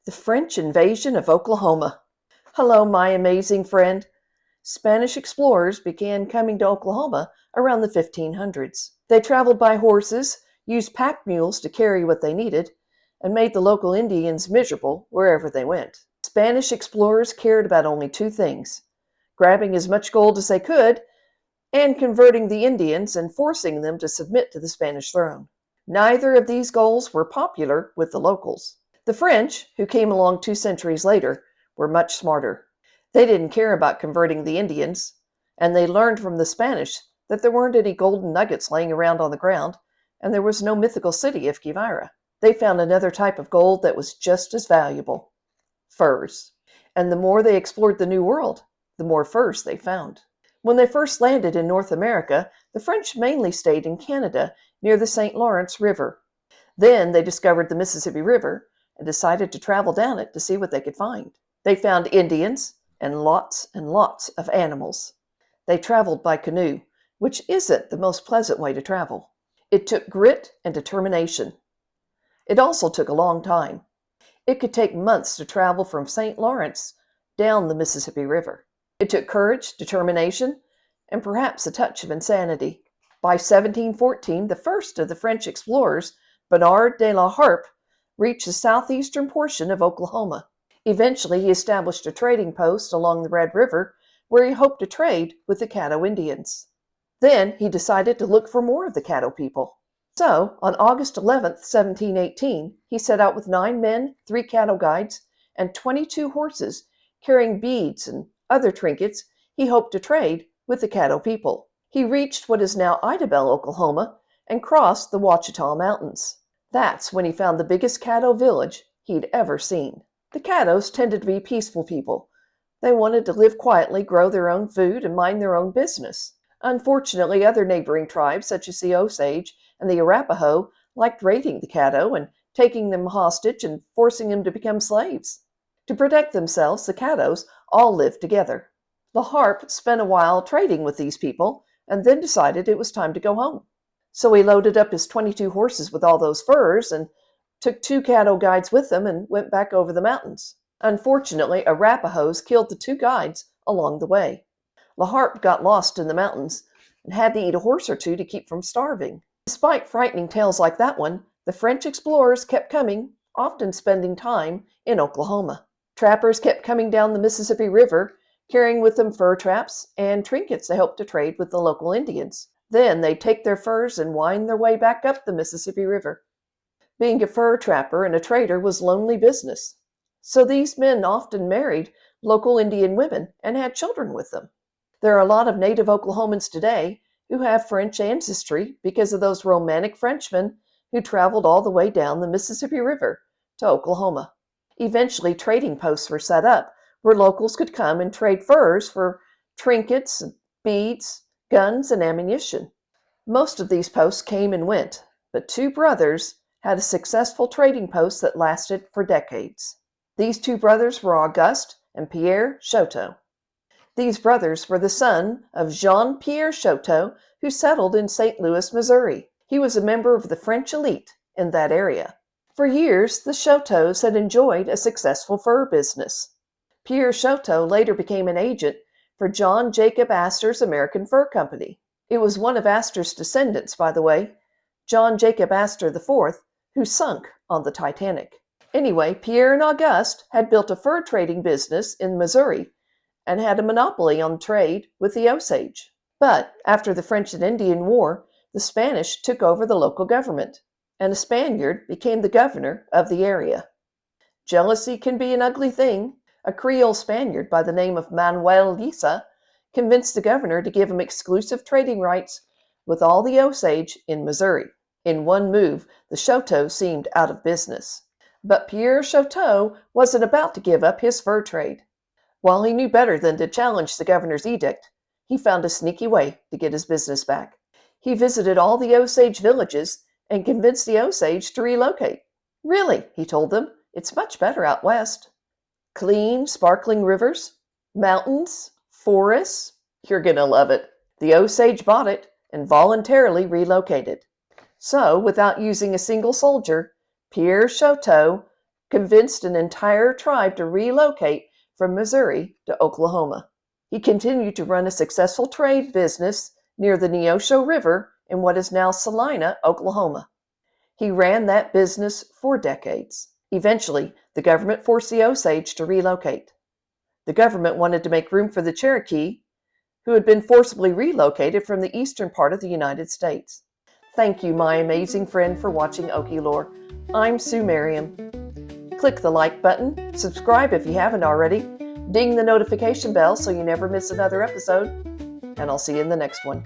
The French invasion of Oklahoma. Hello, my amazing friend. Spanish explorers began coming to Oklahoma around the 1500s. They traveled by horses, used pack mules to carry what they needed, and made the local Indians miserable wherever they went. Spanish explorers cared about only two things: grabbing as much gold as they could and converting the Indians and forcing them to submit to the Spanish throne. Neither of these goals were popular with the locals. The French, who came along 2 centuries later, were much smarter. They didn't care about converting the Indians, and they learned from the Spanish that there weren't any golden nuggets laying around on the ground, and there was no mythical city of Quivira. They found another type of gold that was just as valuable: furs. And the more they explored the New World, the more furs they found. When they first landed in North America, the French mainly stayed in Canada near the St. Lawrence River. Then they discovered the Mississippi River and decided to travel down it to see what they could find. They found Indians and lots of animals. They traveled by canoe, which isn't the most pleasant way to travel. It took grit and determination. It also took a long time. It could take months to travel from St. Lawrence down the Mississippi River. It took courage, determination, and perhaps a touch of insanity. By 1714, the first of the French explorers, Bernard de la Harpe, reached the southeastern portion of Oklahoma. Eventually, he established a trading post along the Red River where he hoped to trade with the Caddo Indians. Then he decided to look for more of the Caddo people. So, on August 11th, 1718, he set out with 9 men, 3 cattle guides, and 22 horses, carrying beads and other trinkets he hoped to trade with the Caddo people. He reached what is now Idabel, Oklahoma, and crossed the Ouachita Mountains. That's when he found the biggest Caddo village he'd ever seen. The Caddos tended to be peaceful people. They wanted to live quietly, grow their own food, and mind their own business. Unfortunately, other neighboring tribes, such as the Osage and the Arapaho, liked raiding the Caddo and taking them hostage and forcing them to become slaves. To protect themselves, the Caddos all lived together. La Harpe spent a while trading with these people and then decided it was time to go home. So he loaded up his 22 horses with all those furs and took 2 Caddo guides with him and went back over the mountains. Unfortunately, Arapahoes killed the 2 guides along the way. La Harpe got lost in the mountains and had to eat a horse or 2 to keep from starving. Despite frightening tales like that one, the French explorers kept coming, often spending time in Oklahoma. Trappers kept coming down the Mississippi River, carrying with them fur traps and trinkets to help to trade with the local Indians. Then they'd take their furs and wind their way back up the Mississippi River. Being a fur trapper and a trader was lonely business, so these men often married local Indian women and had children with them. There are a lot of native Oklahomans today who have French ancestry because of those romantic Frenchmen who traveled all the way down the Mississippi River to Oklahoma. Eventually, trading posts were set up where locals could come and trade furs for trinkets, beads, guns, and ammunition. Most of these posts came and went, but 2 brothers had a successful trading post that lasted for decades. These 2 brothers were Auguste and Pierre Chouteau. These brothers were the son of Jean-Pierre Chouteau, who settled in St. Louis, Missouri. He was a member of the French elite in that area. For years, the Chouteaus had enjoyed a successful fur business. Pierre Chouteau later became an agent for John Jacob Astor's American Fur Company. It was one of Astor's descendants, by the way, John Jacob Astor IV, who sunk on the Titanic. Anyway, Pierre and Auguste had built a fur trading business in Missouri and had a monopoly on trade with the Osage. But after the French and Indian War, the Spanish took over the local government, and a Spaniard became the governor of the area. Jealousy can be an ugly thing. A Creole Spaniard by the name of Manuel Lisa convinced the governor to give him exclusive trading rights with all the Osage in Missouri. In one move, the Chouteaux seemed out of business. But Pierre Chouteau wasn't about to give up his fur trade. While he knew better than to challenge the governor's edict, he found a sneaky way to get his business back. He visited all the Osage villages and convinced the Osage to relocate. Really, he told them, it's much better out west. Clean, sparkling rivers, mountains, forests. You're going to love it. The Osage bought it and voluntarily relocated. So, without using a single soldier, Pierre Chouteau convinced an entire tribe to relocate from Missouri to Oklahoma. He continued to run a successful trade business near the Neosho River in what is now Salina, Oklahoma. He ran that business for decades. Eventually, the government forced the Osage to relocate. The government wanted to make room for the Cherokee, who had been forcibly relocated from the eastern part of the United States. Thank you, my amazing friend, for watching Okie Lore. I'm Sue Merriam. Click the like button, subscribe if you haven't already, ding the notification bell so you never miss another episode, and I'll see you in the next one.